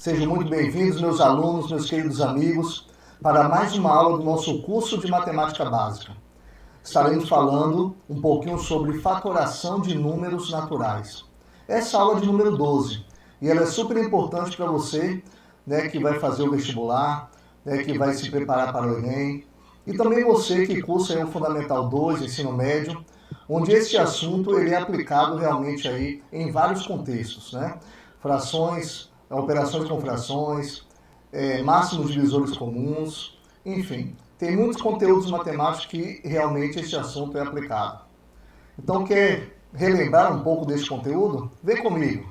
Sejam muito bem-vindos, meus alunos, meus queridos amigos, para mais uma aula do nosso curso de Matemática Básica. Estaremos falando um pouquinho sobre fatoração de números naturais. Essa aula é de número 12 e ela é super importante para você, que vai fazer o vestibular, que vai se preparar para o Enem, e também você que cursa o Fundamental 2, Ensino Médio, onde este assunto ele é aplicado realmente aí em vários contextos, Frações, operações com frações, máximos divisores comuns, enfim, tem muitos conteúdos matemáticos que realmente esse assunto é aplicado. Então, quer relembrar um pouco desse conteúdo? Vem comigo!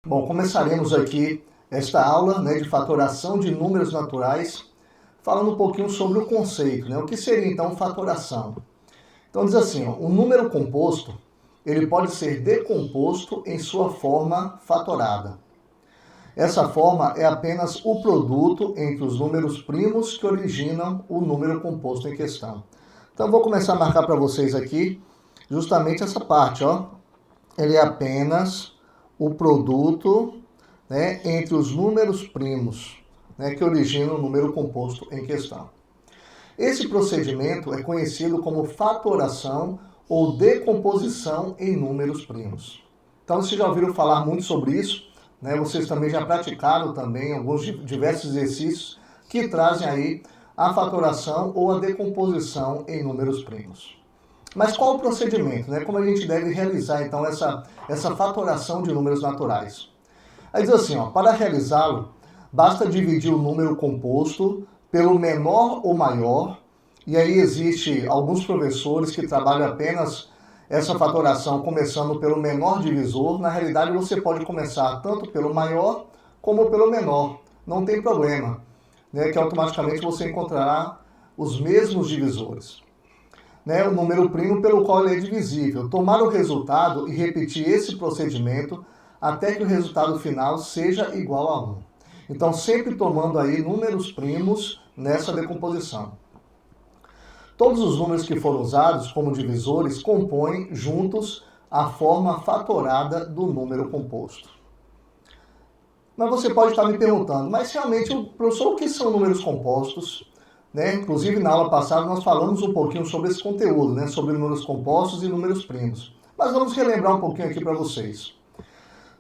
Bom, começaremos aqui esta aula de fatoração de números naturais, falando um pouquinho sobre o conceito, o que seria então fatoração. Então diz assim, o número composto, ele pode ser decomposto em sua forma fatorada. Essa forma é apenas o produto entre os números primos que originam o número composto em questão. Então vou começar a marcar para vocês aqui justamente essa parte, Ele é apenas o produto entre os números primos que originam o número composto em questão. Esse procedimento é conhecido como fatoração ou decomposição em números primos. Então, vocês já ouviram falar muito sobre isso, Vocês também já praticaram também alguns diversos exercícios que trazem aí a fatoração ou a decomposição em números primos. Mas qual o procedimento, Como a gente deve realizar, então, essa fatoração de números naturais? Aí diz assim, para realizá-lo, basta dividir o número composto pelo menor ou maior, e aí existe alguns professores que trabalham apenas essa fatoração começando pelo menor divisor. Na realidade, você pode começar tanto pelo maior como pelo menor, não tem problema, que automaticamente você encontrará os mesmos divisores. O número primo pelo qual ele é divisível. Tomar o resultado e repetir esse procedimento até que o resultado final seja igual a 1. Então, sempre tomando aí números primos nessa decomposição. Todos os números que foram usados como divisores compõem juntos a forma fatorada do número composto. Mas você pode estar me perguntando, mas realmente, professor, o que são números compostos? Inclusive, na aula passada, nós falamos um pouquinho sobre esse conteúdo, sobre números compostos e números primos. Mas vamos relembrar um pouquinho aqui para vocês.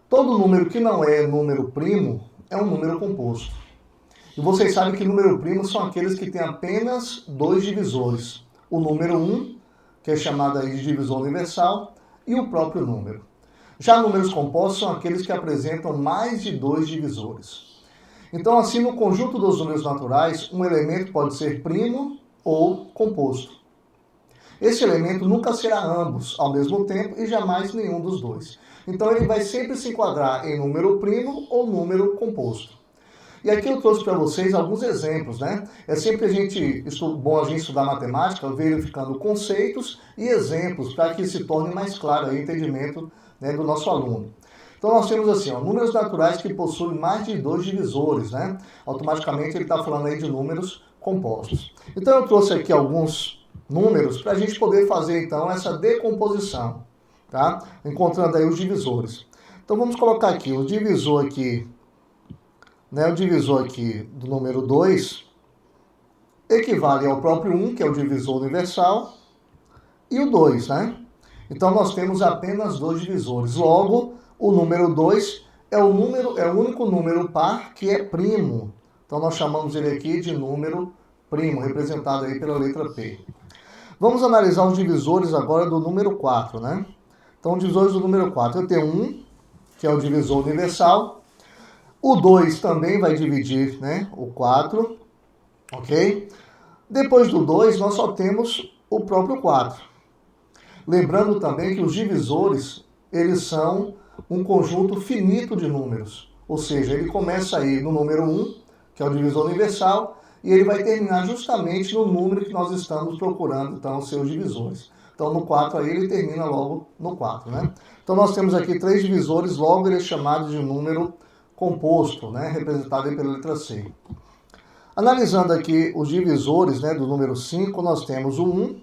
Todo número que não é número primo é um número composto. E vocês sabem que número primo são aqueles que têm apenas dois divisores. O número 1, que é chamado aí de divisor universal, e o próprio número. Já números compostos são aqueles que apresentam mais de dois divisores. Então, assim, no conjunto dos números naturais, um elemento pode ser primo ou composto. Esse elemento nunca será ambos ao mesmo tempo e jamais nenhum dos dois. Então, ele vai sempre se enquadrar em número primo ou número composto. E aqui eu trouxe para vocês alguns exemplos, É sempre bom a gente estudar matemática, verificando conceitos e exemplos para que se torne mais claro o entendimento do nosso aluno. Então, nós temos assim, números naturais que possuem mais de dois divisores, Automaticamente ele está falando aí de números compostos. Então, eu trouxe aqui alguns números para a gente poder fazer, então, essa decomposição, Encontrando aí os divisores. Então, vamos colocar aqui o divisor aqui, o divisor aqui do número 2 equivale ao próprio 1, que é o divisor universal, e o 2, Então, nós temos apenas dois divisores. Logo, o número 2 é o único número par que é primo. Então, nós chamamos ele aqui de número primo, representado aí pela letra P. Vamos analisar os divisores agora do número 4, Então, divisores do número 4. Eu tenho 1, que é o divisor universal. O 2 também vai dividir, o 4, ok? Depois do 2, nós só temos o próprio 4. Lembrando também que os divisores, eles são um conjunto finito de números. Ou seja, ele começa aí no número 1, que é o divisor universal, e ele vai terminar justamente no número que nós estamos procurando, então, os seus divisores. Então, no 4 aí, ele termina logo no 4, Então, nós temos aqui três divisores, logo ele é chamado de número composto, representado aí pela letra C. Analisando aqui os divisores do número 5, nós temos o 1,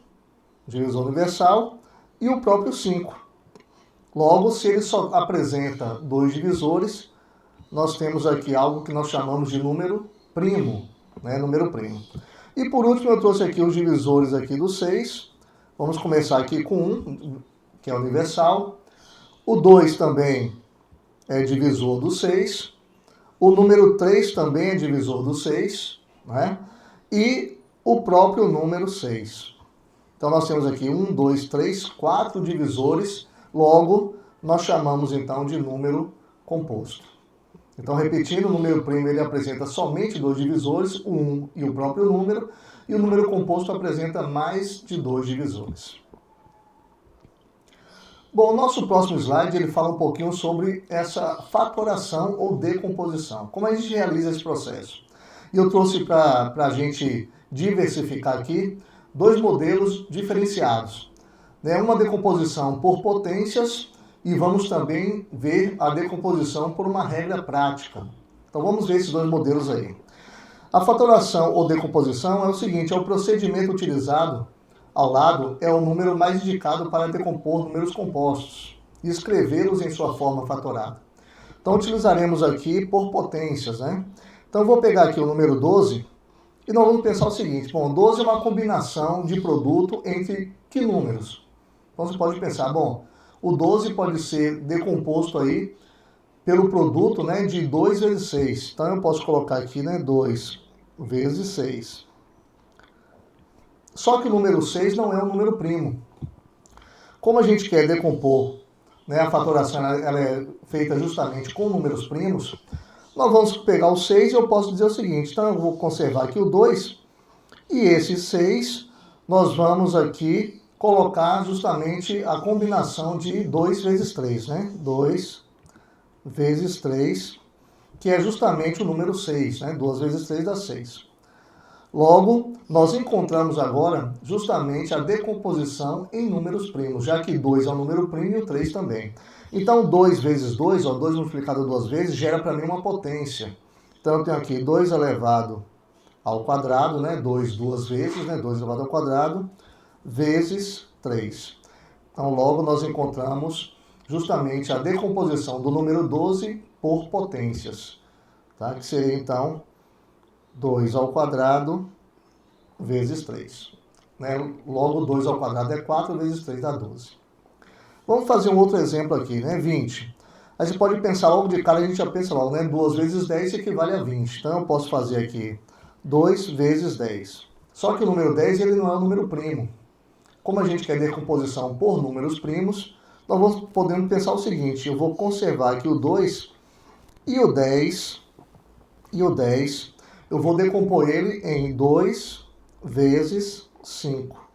divisor universal, e o próprio 5. Logo, se ele só apresenta dois divisores, nós temos aqui algo que nós chamamos de número primo, né? Número primo. E por último, eu trouxe aqui os divisores aqui do 6. Vamos começar aqui com 1, que é universal. O 2 também é divisor do 6. O número 3 também é divisor do 6, né? E o próprio número 6. Então nós temos aqui 1, 2, 3, 4 divisores. Logo, nós chamamos então de número composto. Então, repetindo, o número primo ele apresenta somente dois divisores, o 1 e o próprio número, e o número composto apresenta mais de dois divisores. Bom, o nosso próximo slide ele fala um pouquinho sobre essa fatoração ou decomposição. Como a gente realiza esse processo? E eu trouxe para a gente diversificar aqui dois modelos diferenciados. Uma decomposição por potências e vamos também ver a decomposição por uma regra prática. Então vamos ver esses dois modelos aí. A fatoração ou decomposição é o seguinte, é o procedimento utilizado ao lado é o número mais indicado para decompor números compostos e escrevê-los em sua forma fatorada. Então utilizaremos aqui por potências, né? Então eu vou pegar aqui o número 12 e nós vamos pensar o seguinte, bom, 12 é uma combinação de produto entre que números? Então você pode pensar, bom, o 12 pode ser decomposto aí pelo produto, né, de 2 vezes 6. Então eu posso colocar aqui, né, 2 vezes 6. Só que o número 6 não é um número primo. Como a gente quer decompor, né, a fatoração ela é feita justamente com números primos, nós vamos pegar o 6 e eu posso dizer o seguinte, então eu vou conservar aqui o 2 e esse 6 nós vamos aqui colocar justamente a combinação de 2 vezes 3, né? 2 vezes 3, que é justamente o número 6, né? 2 vezes 3 dá 6. Logo, nós encontramos agora justamente a decomposição em números primos, já que 2 é um número primo e o 3 também. Então, 2 vezes 2, ó, 2 multiplicado duas vezes, gera para mim uma potência. Então, eu tenho aqui 2 elevado ao quadrado, né? 2 duas vezes, né? 2 elevado ao quadrado, vezes 3. Então, logo nós encontramos justamente a decomposição do número 12 por potências, tá? Que seria, então, 2 ao quadrado vezes 3. Né? Logo, 2 ao quadrado é 4 vezes 3 dá 12. Vamos fazer um outro exemplo aqui, né? 20. A gente pode pensar logo de cara, a gente já pensa logo, né? 2 vezes 10 equivale a 20. Então, eu posso fazer aqui 2 vezes 10. Só que o número 10 ele não é um número primo. Como a gente quer decomposição por números primos, nós podemos pensar o seguinte, eu vou conservar aqui o 2 e o 10, eu vou decompor ele em 2 vezes 5.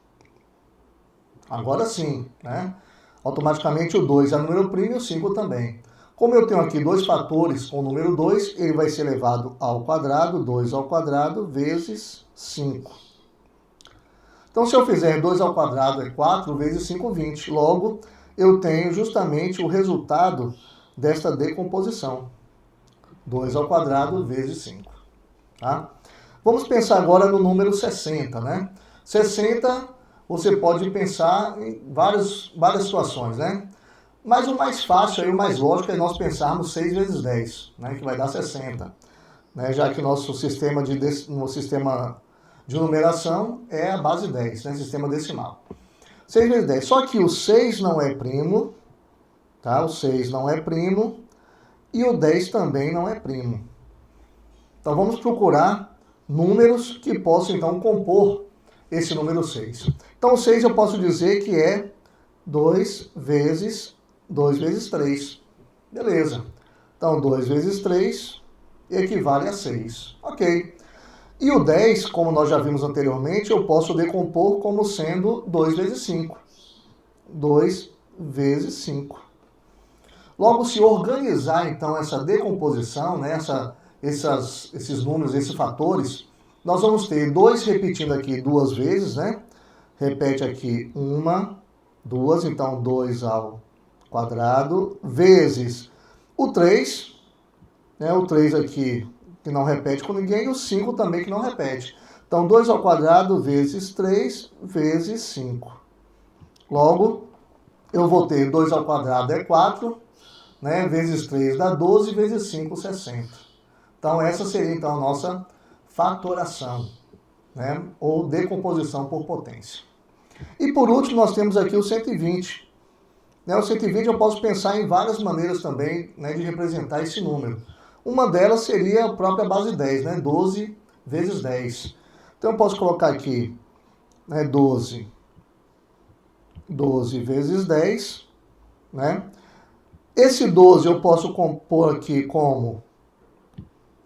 Agora sim, né? Automaticamente o 2 é número primo e o 5 também. Como eu tenho aqui dois fatores com o número 2, ele vai ser elevado ao quadrado, 2 ao quadrado vezes 5. Então, se eu fizer 2 ao quadrado é 4 vezes 5, 20. Logo, eu tenho justamente o resultado desta decomposição. 2 ao quadrado vezes 5. Tá? Vamos pensar agora no número 60, né? 60, você pode pensar em várias situações, né? Mas o mais fácil, o mais lógico é nós pensarmos 6 vezes 10, né? Que vai dar 60. Né? Já que o nosso sistema de numeração é a base 10, né? Sistema decimal. 6 vezes 10. Só que o 6 não é primo, tá? O 6 não é primo e o 10 também não é primo. Então vamos procurar números que possam então compor esse número 6. Então o 6 eu posso dizer que é 2 vezes 3. Beleza. Então 2 vezes 3 equivale a 6. Ok. E o 10, como nós já vimos anteriormente, eu posso decompor como sendo 2 vezes 5. 2 vezes 5. Logo, se organizar, então, essa decomposição, né, esses números, esses fatores, nós vamos ter 2 repetindo aqui duas vezes, né? Repete aqui 1, 2, então 2 ao quadrado, vezes o 3, né? O 3 aqui que não repete com ninguém, e o 5 também que não repete. Então, 2 ao quadrado vezes 3 vezes 5. Logo, eu vou ter 2 ao quadrado é 4, né? Vezes 3 dá 12, vezes 5, 60. Então, essa seria então a nossa fatoração, né? Ou decomposição por potência. E por último, nós temos aqui o 120. O 120 eu posso pensar em várias maneiras também, né, de representar esse número. Uma delas seria a própria base 10, né? 12 vezes 10. Então eu posso colocar aqui, né, 12 vezes 10, né? Esse 12 eu posso compor aqui como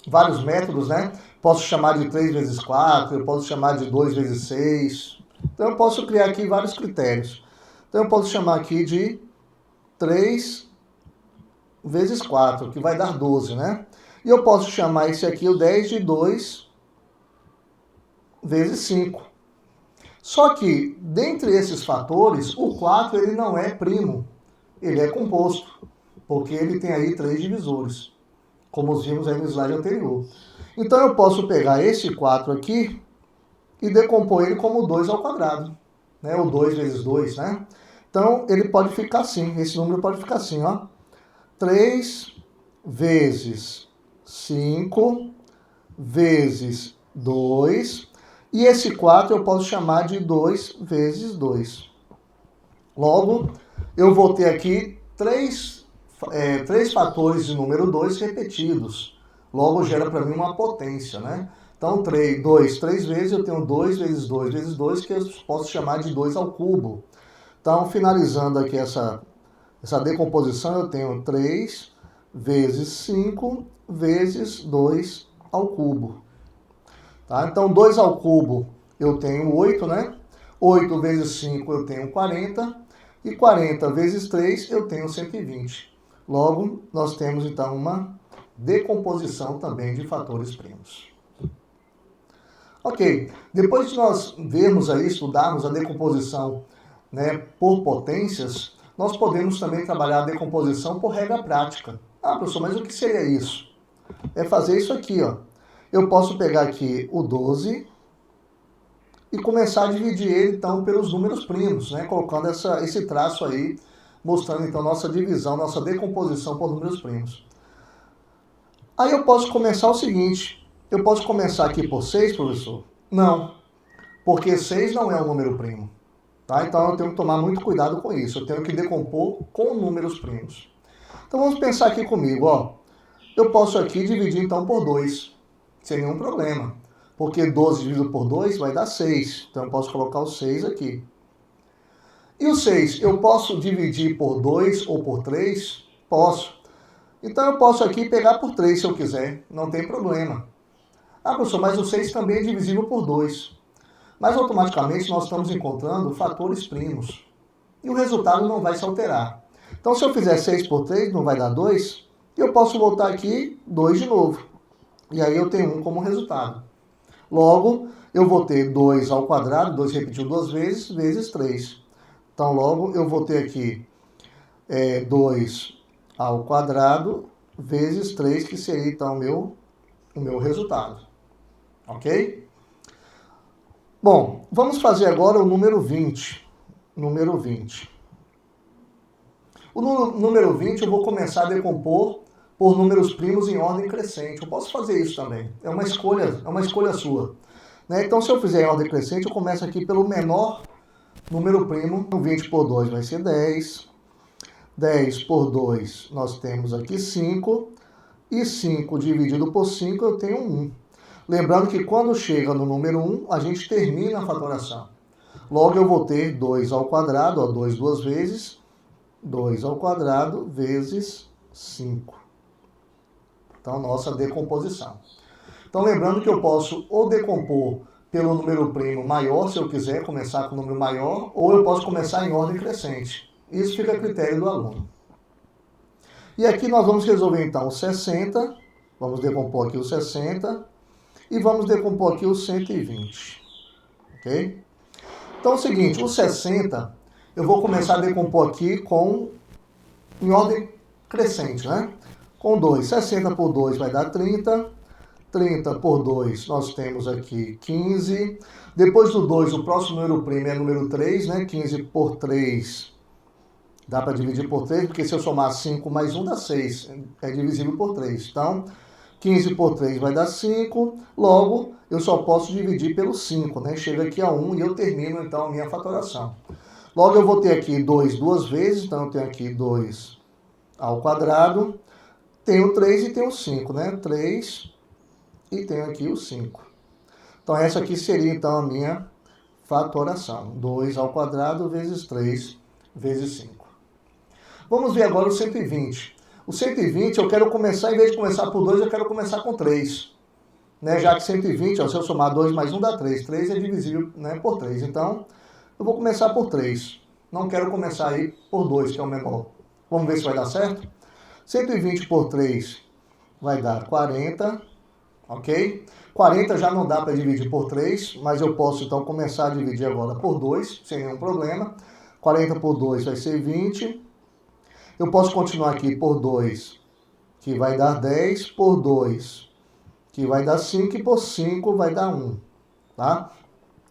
vários métodos, né? Posso chamar de 3 vezes 4, eu posso chamar de 2 vezes 6. Então eu posso criar aqui vários critérios. Então eu posso chamar aqui de 3 vezes 4, que vai dar 12, né? E eu posso chamar esse aqui, o 10, de 2 vezes 5. Só que, dentre esses fatores, o 4 ele não é primo, ele é composto, porque ele tem aí 3 divisores, como vimos aí no slide anterior. Então eu posso pegar esse 4 aqui e decompor ele como 2 ao quadrado, né? O 2 vezes 2, né? Então ele pode ficar assim, esse número pode ficar assim, ó. 3 vezes 5 vezes 2, e esse 4 eu posso chamar de 2 vezes 2. Logo, eu vou ter aqui três fatores de número 2 repetidos. Logo, gera para mim uma potência, né? Então, 2 vezes, eu tenho 2 vezes 2 vezes 2, que eu posso chamar de 2 ao cubo. Então, finalizando aqui essa decomposição, eu tenho 3 vezes 5 vezes 2 ao cubo. Tá? Então, 2 ao cubo eu tenho 8, né? 8 vezes 5 eu tenho 40. E 40 vezes 3 eu tenho 120. Logo, nós temos então uma decomposição também de fatores primos. Ok, depois de nós vermos aí, estudarmos a decomposição, né, por potências, nós podemos também trabalhar a decomposição por regra prática. Ah, professor, mas o que seria isso? É fazer isso aqui, ó. Eu posso pegar aqui o 12 e começar a dividir ele, então, pelos números primos, né? Colocando esse traço aí, mostrando, então, nossa divisão, nossa decomposição por números primos. Aí eu posso começar o seguinte, eu posso começar aqui por 6, professor? Não, porque 6 não é um número primo. Tá? Então eu tenho que tomar muito cuidado com isso, eu tenho que decompor com números primos. Então vamos pensar aqui comigo, ó. Eu posso aqui dividir então por 2, sem nenhum problema. Porque 12 dividido por 2 vai dar 6. Então eu posso colocar o 6 aqui. E o 6, eu posso dividir por 2 ou por 3? Posso. Então eu posso aqui pegar por 3 se eu quiser, não tem problema. Ah, professor, mas o 6 também é divisível por 2. Mas automaticamente nós estamos encontrando fatores primos. E o resultado não vai se alterar. Então se eu fizer 6 por 3, não vai dar 2? E eu posso voltar aqui 2 de novo. E aí eu tenho 1 como resultado. Logo, eu vou ter 2 ao quadrado, 2 repetiu 2 vezes, vezes 3. Então, logo, eu vou ter aqui 2 ao quadrado vezes 3, que seria, então, o meu resultado. Ok? Bom, vamos fazer agora o número 20. Número 20. O número 20 eu vou começar a decompor por números primos em ordem crescente. Eu posso fazer isso também. É uma escolha sua. Né? Então, se eu fizer em ordem crescente, eu começo aqui pelo menor número primo. 20 por 2 vai ser 10. 10 por 2 nós temos aqui 5. E 5 dividido por 5 eu tenho 1. Lembrando que quando chega no número 1, a gente termina a fatoração. Logo eu vou ter 2 ao quadrado, ó, 2 duas vezes. 2 ao quadrado vezes 5. Então, nossa decomposição. Então, lembrando que eu posso ou decompor pelo número primo maior, se eu quiser começar com o número maior, ou eu posso começar em ordem crescente. Isso fica a critério do aluno. E aqui nós vamos resolver, então, o 60. Vamos decompor aqui o 60. E vamos decompor aqui o 120. Ok? Então, é o seguinte, o 60, eu vou começar a decompor aqui em ordem crescente, né? Com 2. 60 por 2 vai dar 30. 30 por 2 nós temos aqui 15. Depois do 2, o próximo número primo é número 3, né? 15 por 3 Dá para dividir por 3, porque se eu somar 5 mais 1 dá 6. É divisível por 3. Então, 15 por 3 vai dar 5. Logo, eu só posso dividir pelo 5, né? Chega aqui a 1 e eu termino, então, a minha fatoração. Logo, eu vou ter aqui 2 duas vezes. Então, eu tenho aqui 2 ao quadrado. Tenho 3 e tenho 5, né? 3 e tenho aqui o 5. Então, essa aqui seria, então, a minha fatoração. 2 ao quadrado vezes 3 vezes 5. Vamos ver agora o 120. O 120 eu quero começar, em vez de começar por 2, eu quero começar com 3. Né? Já que 120, ó, se eu somar 2 mais 1 dá 3. 3 é divisível, né, por 3. Então, eu vou começar por 3. Não quero começar aí por 2, que é o menor. Vamos ver se vai dar certo? 120 por 3 vai dar 40. Ok? 40 já não dá para dividir por 3, mas eu posso então começar a dividir agora por 2, sem nenhum problema. 40 por 2 vai ser 20. Eu posso continuar aqui por 2, que vai dar 10, por 2, que vai dar 5, e por 5 vai dar 1. Tá?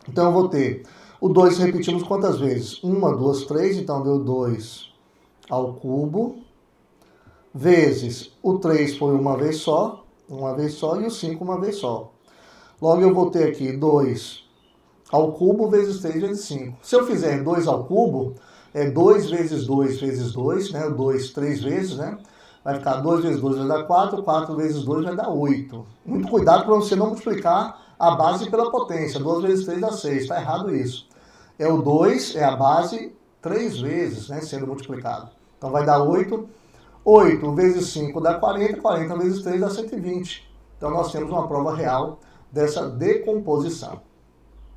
Então eu vou ter o 2, repetimos quantas vezes? 1, 2, 3, então deu 2 ao cubo, vezes o 3 foi uma vez só, e o 5 uma vez só. Logo eu vou ter aqui 2 ao cubo vezes 3 vezes 5. Se eu fizer 2 ao cubo, é 2 vezes 2 vezes 2, né? O 2 3 vezes, né? Vai ficar 2 vezes 2 vai dar 4, 4 vezes 2 vai dar 8. Muito cuidado para você não multiplicar a base pela potência. 2 vezes 3 dá 6, está errado isso. É o 2, é a base 3 vezes, né? Sendo multiplicado. Então vai dar 8. 8 vezes 5 dá 40, 40 vezes 3 dá 120. Então nós temos uma prova real dessa decomposição.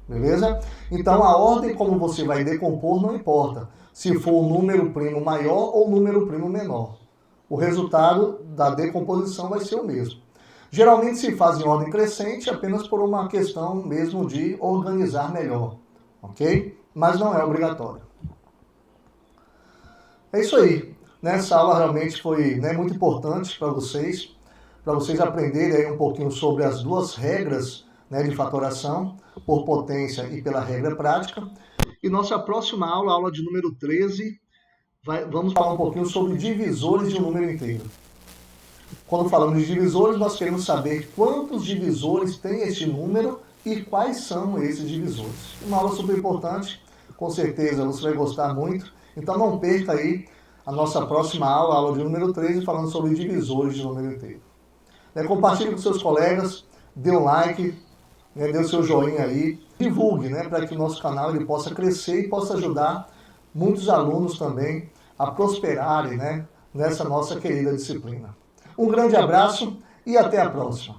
Beleza? Então a ordem como você vai decompor não importa. Se for o número primo maior ou o número primo menor. O resultado da decomposição vai ser o mesmo. Geralmente se faz em ordem crescente apenas por uma questão mesmo de organizar melhor. Ok? Mas não é obrigatório. É isso aí. Essa aula realmente foi, né, muito importante para vocês aprenderem aí um pouquinho sobre as duas regras, né, de fatoração, por potência e pela regra prática. E nossa próxima aula, a aula de número 13, vamos falar um pouquinho sobre divisores de um número inteiro. Quando falamos de divisores, nós queremos saber quantos divisores tem este número e quais são esses divisores. Uma aula super importante, com certeza você vai gostar muito. Então não perca aí a nossa próxima aula, a aula de número 13, falando sobre divisores de número inteiro. Compartilhe com seus colegas, dê um like, dê o seu joinha aí, divulgue, para que o nosso canal ele possa crescer e possa ajudar muitos alunos também a prosperarem, nessa nossa querida disciplina. Um grande abraço e até a próxima.